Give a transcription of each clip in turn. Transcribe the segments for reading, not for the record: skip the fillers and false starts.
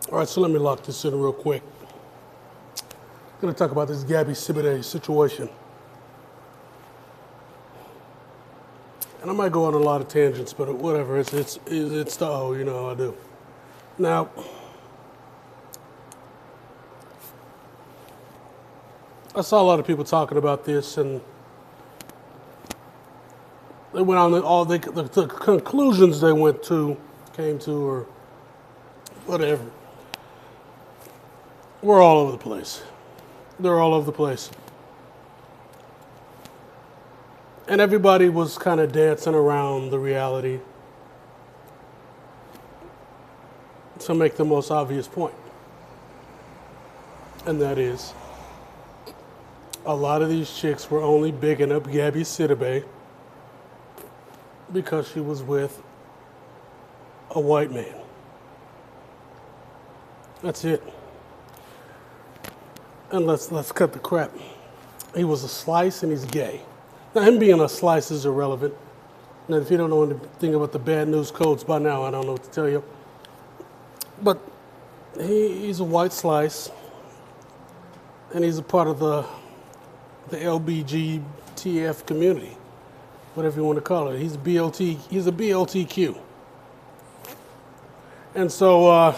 All right, so let me lock this in real quick. I'm going to talk about this Gabby Sidibe situation. And I might go on a lot of tangents, but whatever. It's the O, you know how I do. Now, I saw a lot of people talking about this, and they went on all the conclusions they came to, or whatever. We're all over the place. They're all over the place. And everybody was kind of dancing around the reality to make the most obvious point. And that is, a lot of these chicks were only bigging up Gabby Sidibe because she was with a white man. That's it. And let's cut the crap. He was a slice and he's gay. Now, him being a slice is irrelevant. Now, if you don't know anything about the bad news codes by now, I don't know what to tell you. But he's a white slice, and he's a part of the LBGTF community, whatever you want to call it. He's a BLTQ. And so,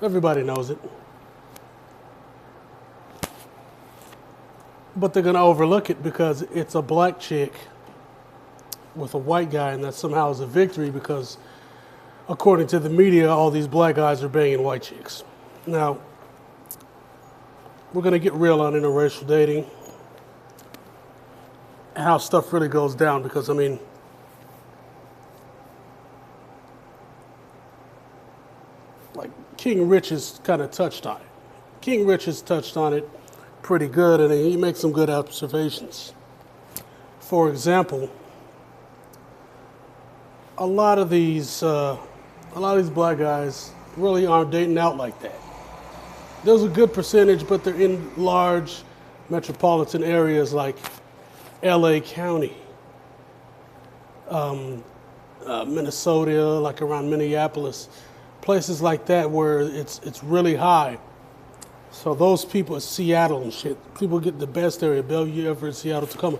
everybody knows it. But they're going to overlook it because it's a black chick with a white guy, and that somehow is a victory because, according to the media, all these black guys are banging white chicks. Now, we're going to get real on interracial dating and how stuff really goes down because, like King Rich has kind of touched on it. King Rich has touched on it pretty good, and he makes some good observations. For example, a lot of these black guys really aren't dating out like that. There's a good percentage, but they're in large metropolitan areas like LA County, Minnesota, like around Minneapolis, places like that where it's really high. So those people, Seattle and shit, people get the best area, Bellevue, Everett, Seattle, Tacoma.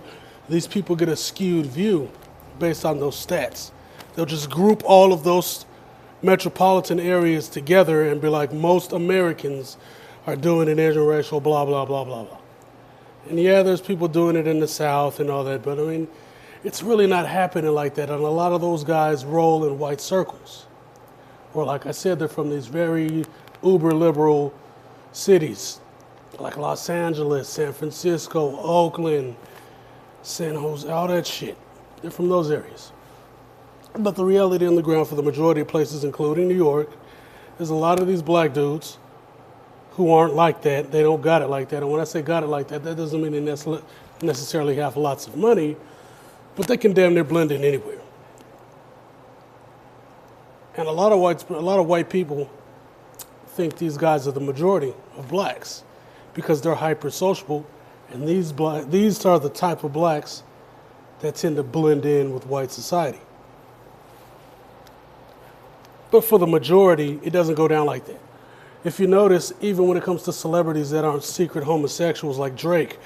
These people get a skewed view based on those stats. They'll just group all of those metropolitan areas together and be like, most Americans are doing it interracial, blah, blah, blah, blah, blah. And yeah, there's people doing it in the South and all that, but it's really not happening like that. And a lot of those guys roll in white circles. Or like I said, they're from these very uber liberal cities like Los Angeles, San Francisco, Oakland, San Jose, all that shit. They're from those areas. But the reality on the ground for the majority of places, including New York, is a lot of these black dudes who aren't like that. They don't got it like that. And when I say got it like that, that doesn't mean they necessarily have lots of money, but they can damn near blend in anywhere. And a lot of white people think these guys are the majority of blacks because they're hyper sociable, and these are the type of blacks that tend to blend in with white society. But for the majority, it doesn't go down like that. If you notice, even when it comes to celebrities that aren't secret homosexuals like Drake,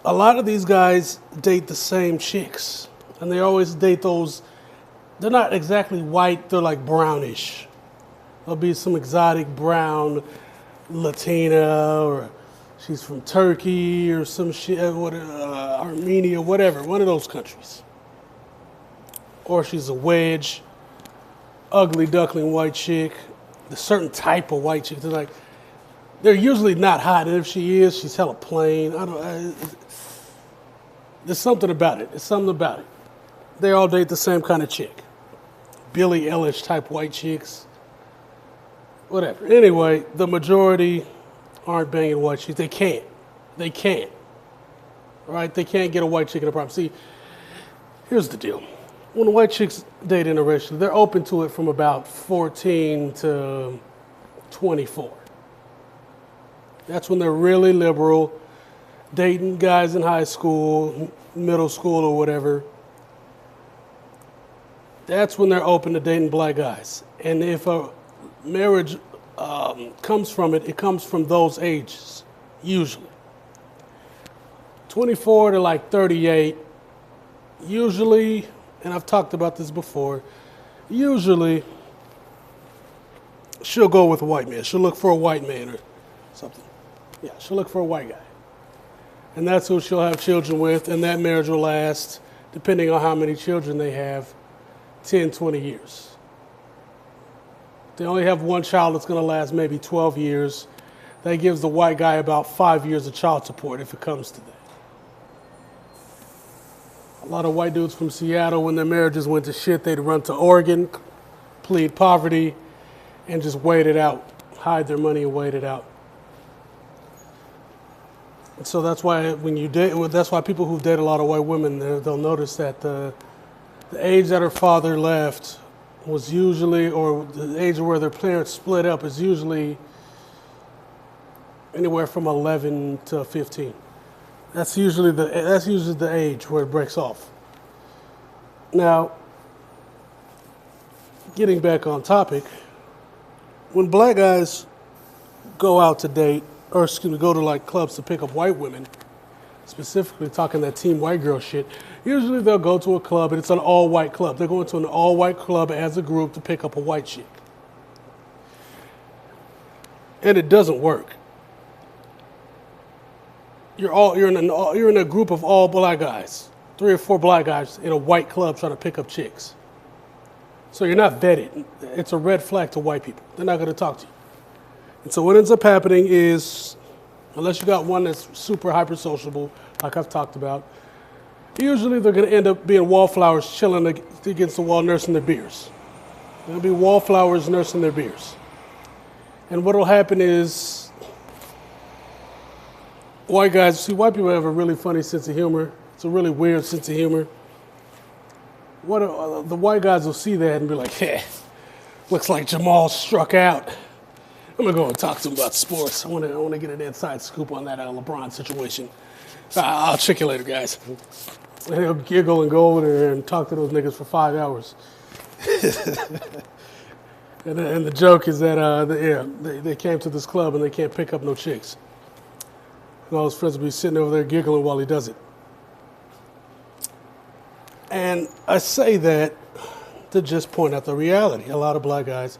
a lot of these guys date the same chicks, and they always date those. They're not exactly white, they're like brownish. There'll be some exotic brown Latina, or she's from Turkey or some shit, Armenia, whatever, one of those countries. Or she's a wedge, ugly duckling white chick, a certain type of white chick. They're usually not hot, and if she is, she's hella plain. There's something about it. There's something about it. They all date the same kind of chick. Billie Eilish type white chicks. Whatever. Anyway, the majority aren't banging white chicks. They can't. All right? They can't get a white chick in a problem. See, here's the deal. When white chicks date interracially, they're open to it from about 14 to 24. That's when they're really liberal, dating guys in high school, middle school, or whatever. That's when they're open to dating black guys. And if a marriage comes from it comes from those ages, usually. 24 to like 38, usually, and I've talked about this before, usually she'll go with a white man. She'll look for a white man or something. Yeah, she'll look for a white guy. And that's who she'll have children with, and that marriage will last, depending on how many children they have, 10, 20 years. They only have one child that's going to last maybe 12 years. That gives the white guy about 5 years of child support if it comes to that. A lot of white dudes from Seattle, when their marriages went to shit, they'd run to Oregon, plead poverty, and just wait it out, hide their money and wait it out. And so that's why when you date, that's why people who date a lot of white women, they'll notice that the age that her father left was usually, or the age where their parents split up is usually anywhere from 11 to 15. That's usually the age where it breaks off. Now, getting back on topic, when black guys go out to date, or go to like clubs to pick up white women, specifically talking that team white girl shit, usually they'll go to a club and it's an all-white club. They're going to an all-white club as a group to pick up a white chick. And it doesn't work. You're in a group of all black guys, 3 or 4 black guys in a white club trying to pick up chicks. So you're not vetted. It's a red flag to white people. They're not going to talk to you. And so what ends up happening is, unless you got one that's super hyper sociable, like I've talked about, usually they're going to end up being wallflowers chilling against the wall nursing their beers. They're going to be wallflowers nursing their beers. And what will happen is, white people have a really funny sense of humor. It's a really weird sense of humor. The white guys will see that and be like, hey, looks like Jamal struck out. I'm going to go and talk to him about sports. I want to get an inside scoop on that LeBron situation. I'll check you later, guys. And he'll giggle and go over there and talk to those niggas for 5 hours. and the joke is that they came to this club and they can't pick up no chicks. And all his friends will be sitting over there giggling while he does it. And I say that to just point out the reality. A lot of black guys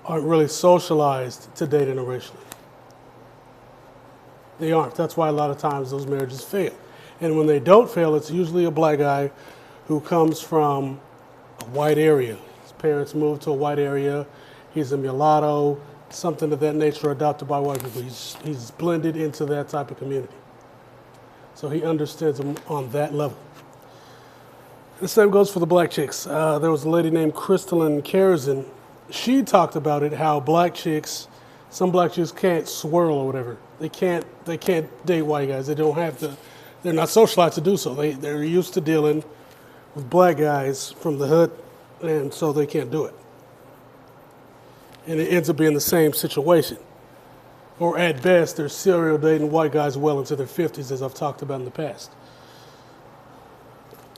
aren't really socialized to date interracially. They aren't. That's why a lot of times those marriages fail. And when they don't fail, it's usually a black guy who comes from a white area. His parents moved to a white area. He's a mulatto, something of that nature, adopted by white people. He's blended into that type of community. So he understands them on that level. The same goes for the black chicks. There was a lady named Crystalline Karazin. She talked about it, how some black chicks can't swirl or whatever. They can't date white guys. They don't have to. They're not socialized to do so. They're used to dealing with black guys from the hood, and so they can't do it. And it ends up being the same situation. Or at best, they're serial dating white guys well into their 50s, as I've talked about in the past.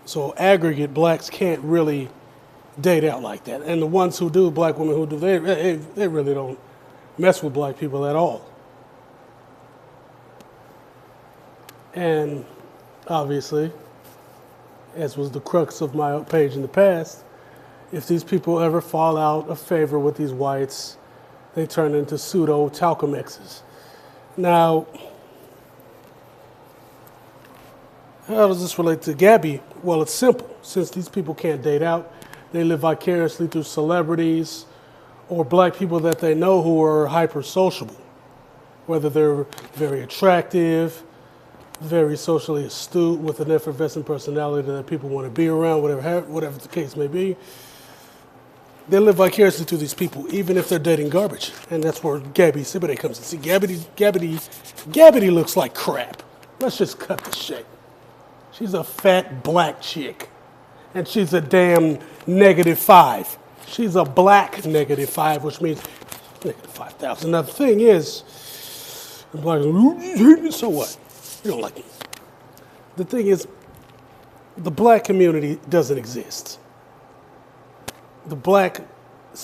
So aggregate, blacks can't really date out like that. And the ones who do, black women who do, they really don't mess with black people at all. And obviously, as was the crux of my page in the past, if these people ever fall out of favor with these whites, they turn into pseudo talcum X's. Now, how does this relate to Gabby? Well, it's simple. Since these people can't date out, they live vicariously through celebrities or black people that they know who are hyper sociable, whether they're very attractive, very socially astute, with an effervescent personality that people want to be around, whatever the case may be. They live vicariously through these people, even if they're dating garbage. And that's where Gabby Sidibe comes in. See, Gabby looks like crap. Let's just cut the shit. She's a fat black chick. And she's a damn -5. She's a black -5, which means -5,000. Now, the thing is, the black, so what? You don't like me. The thing is, the black community doesn't exist. The black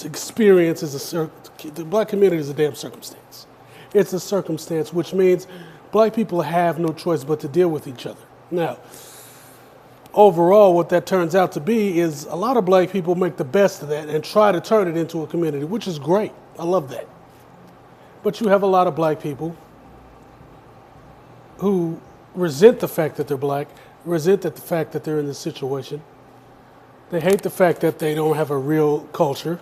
experience is the black community is a damn circumstance. It's a circumstance, which means black people have no choice but to deal with each other. Now, overall, what that turns out to be is a lot of black people make the best of that and try to turn it into a community, which is great. I love that. But you have a lot of black people who resent the fact that they're black, resent the fact that they're in this situation. They hate the fact that they don't have a real culture,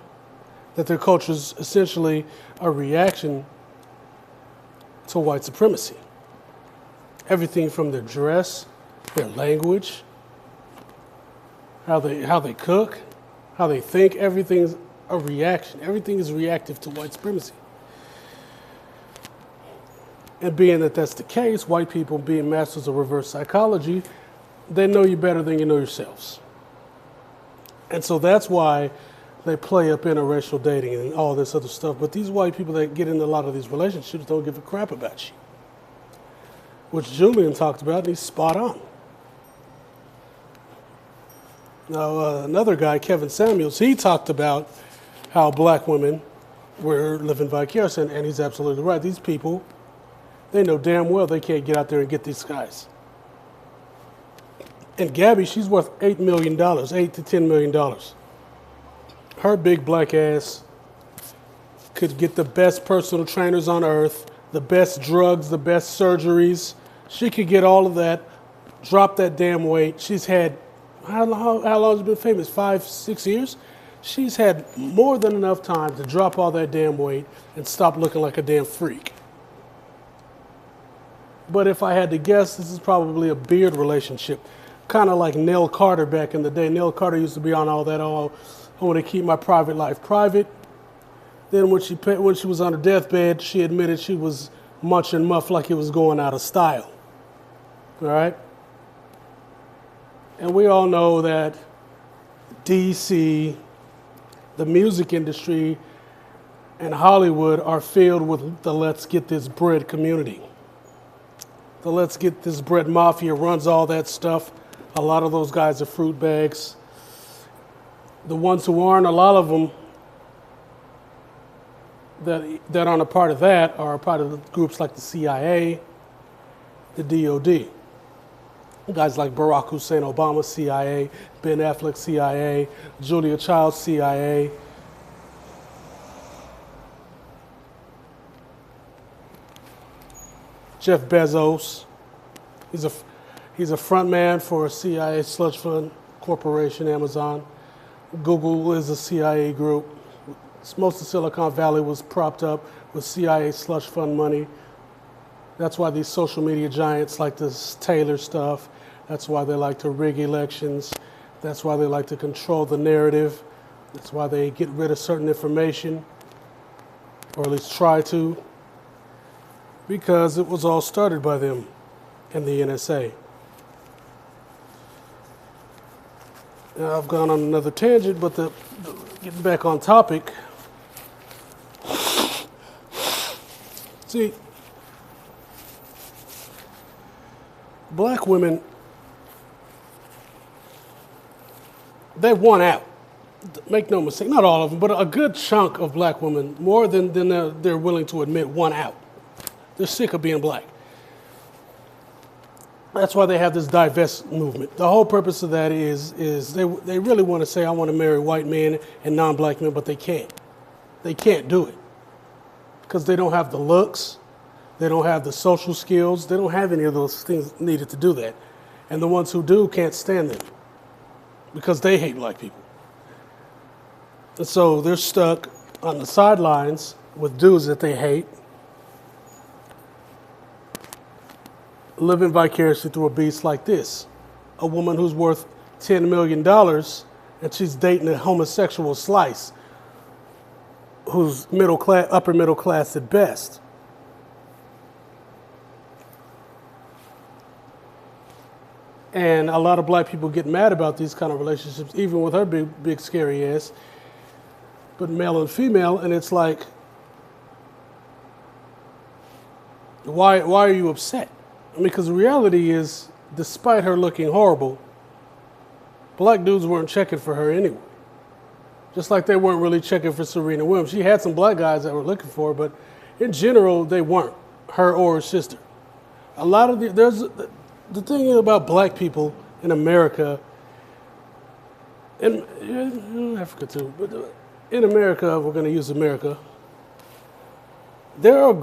that their culture is essentially a reaction to white supremacy. Everything from their dress, their language, how they cook, how they think, everything's a reaction. Everything is reactive to white supremacy. And being that that's the case, white people being masters of reverse psychology, they know you better than you know yourselves. And so that's why they play up interracial dating and all this other stuff. But these white people that get into a lot of these relationships don't give a crap about you. Which Julian talked about, and he's spot on. Now, another guy, Kevin Samuels, he talked about how black women were living vicariously, and he's absolutely right. These people, they know damn well they can't get out there and get these guys. And Gabby, she's worth $8 million, $8 to $10 million. Her big black ass could get the best personal trainers on earth, the best drugs, the best surgeries. She could get all of that, drop that damn weight. She's had, how long has she been famous? 5, 6 years? She's had more than enough time to drop all that damn weight and stop looking like a damn freak. But if I had to guess, this is probably a beard relationship. Kind of like Nell Carter back in the day. Nell Carter used to be on all that, I want to keep my private life private. Then when she was on her deathbed, she admitted she was munching muff like it was going out of style. All right? And we all know that DC, the music industry, and Hollywood are filled with the let's get this bread community. The let's get this bread mafia runs all that stuff. A lot of those guys are fruit bags. The ones who aren't, a lot of them that aren't a part of that are a part of the groups like the CIA, the DOD. Guys like Barack Hussein Obama, CIA, Ben Affleck, CIA, Julia Childs, CIA. Jeff Bezos, he's a front man for a CIA slush fund corporation, Amazon. Google is a CIA group. Most of Silicon Valley was propped up with CIA slush fund money. That's why these social media giants like this Taylor stuff. That's why they like to rig elections. That's why they like to control the narrative. That's why they get rid of certain information, or at least try to, because it was all started by them and the NSA. Now, I've gone on another tangent, but getting back on topic. See, black women, they've won out. Make no mistake, not all of them, but a good chunk of black women, more than they're willing to admit, won out. They're sick of being black. That's why they have this divest movement. The whole purpose of that is they really want to say, I want to marry white men and non-black men, but they can't. They can't do it because they don't have the looks, they don't have the social skills, they don't have any of those things needed to do that. And the ones who do can't stand them because they hate black people. And so they're stuck on the sidelines with dudes that they hate, living vicariously through a beast like this. A woman who's worth $10 million and she's dating a homosexual slice who's middle class, upper middle class at best. And a lot of black people get mad about these kind of relationships, even with her big scary ass, but male and female, and it's like, why are you upset? I mean, because the reality is, despite her looking horrible, black dudes weren't checking for her anyway. Just like they weren't really checking for Serena Williams. She had some black guys that were looking for her, but in general, they weren't, her or her sister. A lot of the thing about black people in America, and in Africa too, but in America, we're going to use America. There are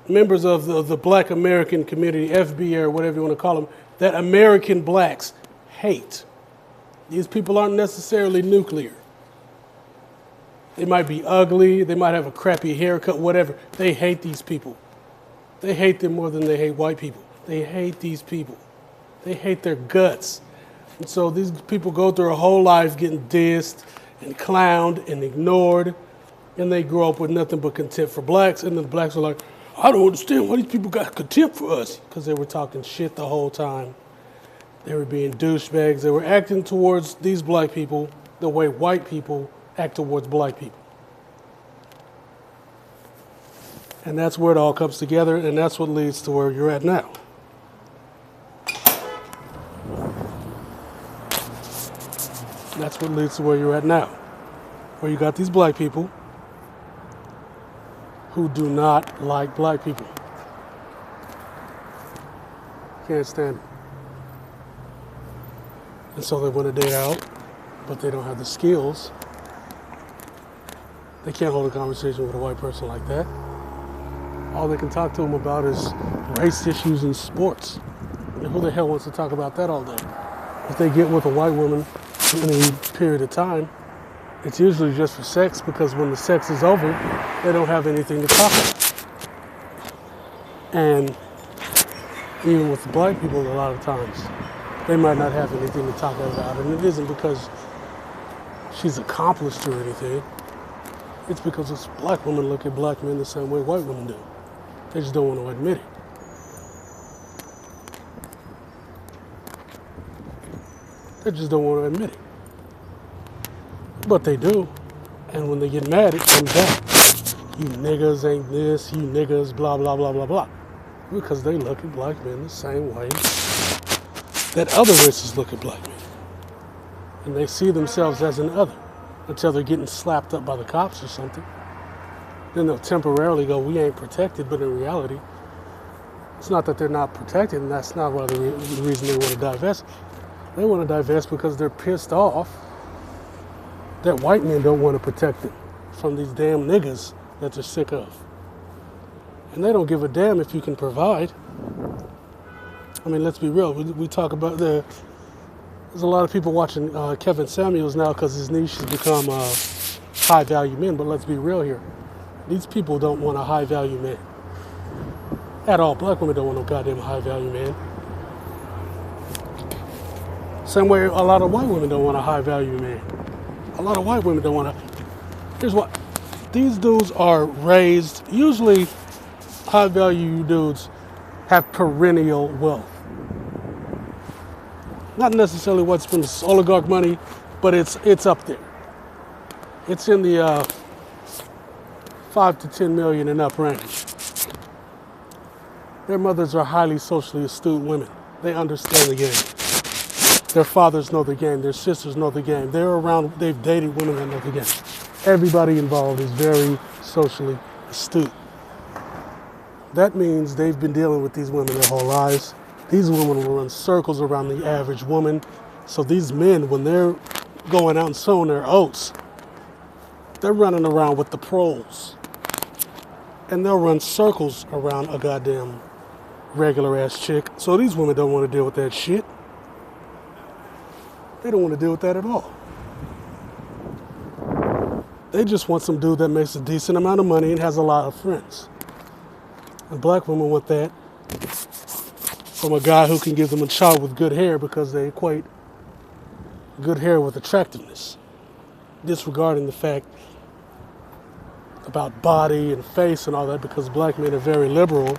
members of the black American community, FB or whatever you want to call them, that American blacks hate. These people aren't necessarily nuclear. They might be ugly, they might have a crappy haircut, whatever. They hate these people. They hate them more than they hate white people. They hate these people. They hate their guts. And so these people go through a whole life getting dissed and clowned and ignored, and they grow up with nothing but contempt for blacks, and then the blacks are like, I don't understand why these people got contempt for us, because they were talking shit the whole time. They were being douchebags. They were acting towards these black people the way white people act towards black people. And that's where it all comes together, and that's what leads to where you're at now. That's what leads to where you're at now. Where you got these black people who do not like black people. Can't stand it. And so they want a day out, but they don't have the skills. They can't hold a conversation with a white person like that. All they can talk to them about is race issues in sports. And who the hell wants to talk about that all day? If they get with a white woman in any period of time, it's usually just for sex, because when the sex is over, they don't have anything to talk about. And even with the black people, a lot of times, they might not have anything to talk about. And it isn't because she's accomplished or anything. It's because this black women look at black men the same way white women do. They just don't want to admit it. They just don't want to admit it. But they do. And when they get mad, it comes out. You niggas ain't this, you niggas, blah, blah, blah, blah, blah. Because they look at black men the same way that other races look at black men. And they see themselves as an other until they're getting slapped up by the cops or something. Then they'll temporarily go, we ain't protected, but in reality, it's not that they're not protected, and that's not why the reason they want to divest. They want to divest because they're pissed off that white men don't want to protect them from these damn niggas that they're sick of. And they don't give a damn if you can provide. I mean, let's be real. We talk about there's a lot of people watching Kevin Samuels now because his niche has become high-value men, but let's be real here. These people don't want a high-value man. At all. Black women don't want no goddamn high-value man. Same way a lot of white women don't want a high-value man. A lot of white women don't want to. Here's what. These dudes are raised, usually high-value dudes have perennial wealth. Not necessarily what's from oligarch money, but it's up there. It's in the 5 to 10 million and up range. Their mothers are highly socially astute women. They understand the game. Their fathers know the game. Their sisters know the game. They've dated women that know the game. Everybody involved is very socially astute. That means they've been dealing with these women their whole lives. These women will run circles around the average woman. So these men, when they're going out and sowing their oats, they're running around with the pros. And they'll run circles around a goddamn regular ass chick. So these women don't want to deal with that shit. They don't want to deal with that at all. They just want some dude that makes a decent amount of money and has a lot of friends. And black women want that from a guy who can give them a child with good hair because they equate good hair with attractiveness, disregarding the fact about body and face and all that, because black men are very liberal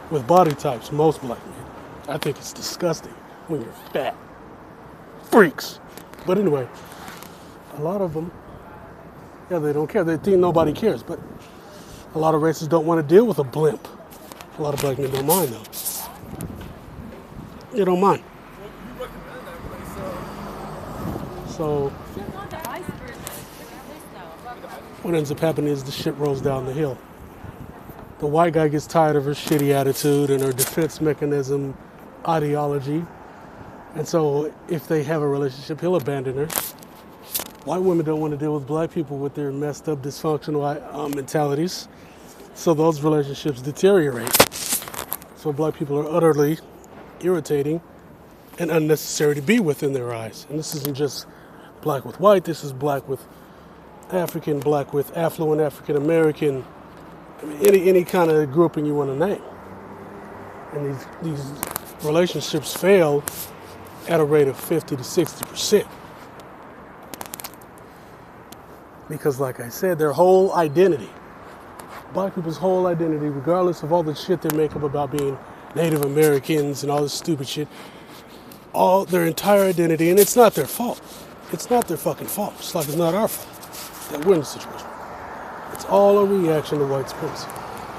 with body types, most black men. I think it's disgusting when you're fat. Freaks. But anyway, a lot of them, yeah, they don't care. They think nobody cares, but a lot of races don't want to deal with a blimp. A lot of black men don't mind, though. They don't mind. So what ends up happening is the shit rolls down the hill. The white guy gets tired of her shitty attitude and her defense mechanism ideology. And so if they have a relationship, he'll abandon her. White women don't want to deal with black people with their messed up, dysfunctional mentalities. So those relationships deteriorate. So black people are utterly irritating and unnecessary to be with in their eyes. And this isn't just black with white, this is black with African, black with affluent African American, I mean, any kind of grouping you want to name. And these relationships fail at a rate of 50 to 60%. Because like I said, their whole identity, black people's whole identity, regardless of all the shit they make up about being Native Americans and all this stupid shit, all their entire identity, and it's not their fault. It's not their fucking fault. It's like it's not our fault that we're in the situation. It's all a reaction to white supremacy.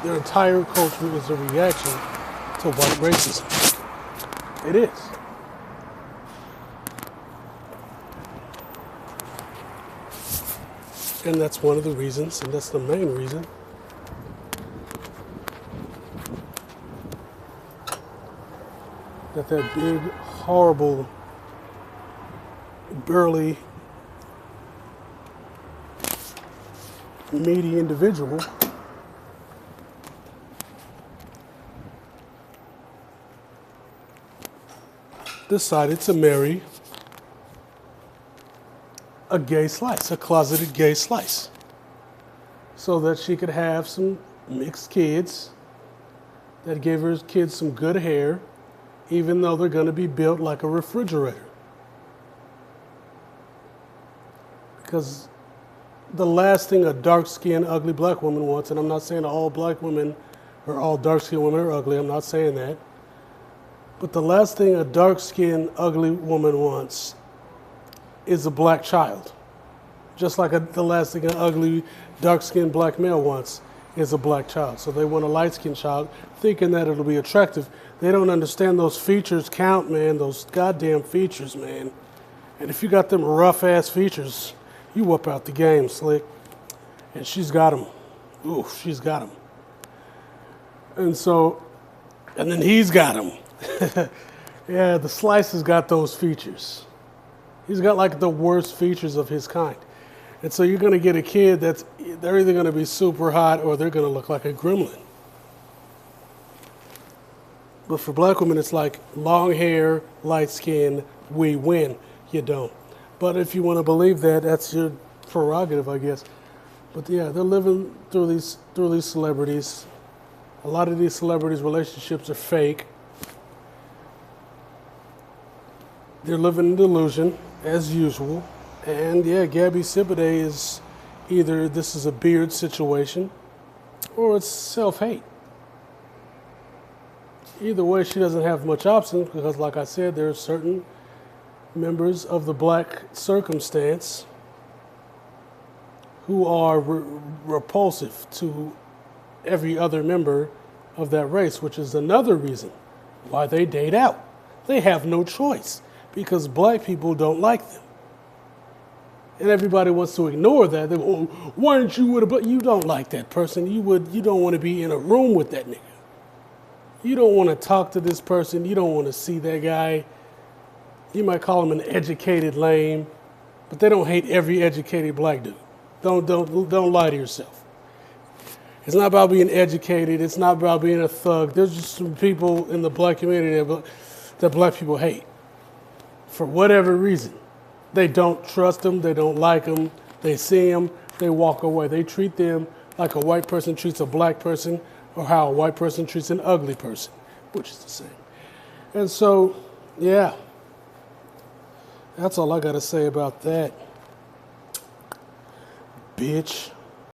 Their entire culture is a reaction to white racism. It is. And that's one of the reasons, and that's the main reason, that big, horrible, burly, meaty individual decided to marry a gay slice, a closeted gay slice, so that she could have some mixed kids that gave her kids some good hair, even though they're going to be built like a refrigerator. Because the last thing a dark-skinned, ugly black woman wants, and I'm not saying all black women or all dark-skinned women are ugly, I'm not saying that, but the last thing a dark-skinned, ugly woman wants is a black child. Just like the last thing an ugly, dark-skinned black male wants is a black child. So they want a light-skinned child, thinking that it'll be attractive. They don't understand those features count, man, those goddamn features, man. And if you got them rough-ass features, you whoop out the game, slick. And she's got them. Ooh, she's got them. And so, and then he's got them. Yeah, the slice has got those features. He's got like the worst features of his kind. And so you're going to get a kid they're either going to be super hot or they're going to look like a gremlin. But for black women, it's like long hair, light skin, we win. You don't. But if you want to believe that, that's your prerogative, I guess. But yeah, they're living through these celebrities. A lot of these celebrities' relationships are fake. They're living in delusion, as usual. And yeah, Gabby Sidibe is either this is a beard situation or it's self-hate. Either way, she doesn't have much option because, like I said, there are certain members of the black circumstance who are repulsive to every other member of that race, which is another reason why they date out. They have no choice because black people don't like them. And everybody wants to ignore that. They go, oh, why aren't you with a black? You don't like that person. You don't want to be in a room with that nigga. You don't want to talk to this person. You don't want to see that guy. You might call him an educated lame, but they don't hate every educated black dude. Don't lie to yourself. It's not about being educated. It's not about being a thug. There's just some people in the black community that black people hate for whatever reason. They don't trust them. They don't like them. They see them. They walk away. They treat them like a white person treats a black person or how a white person treats an ugly person, which is the same. And so, yeah, that's all I got to say about that, bitch.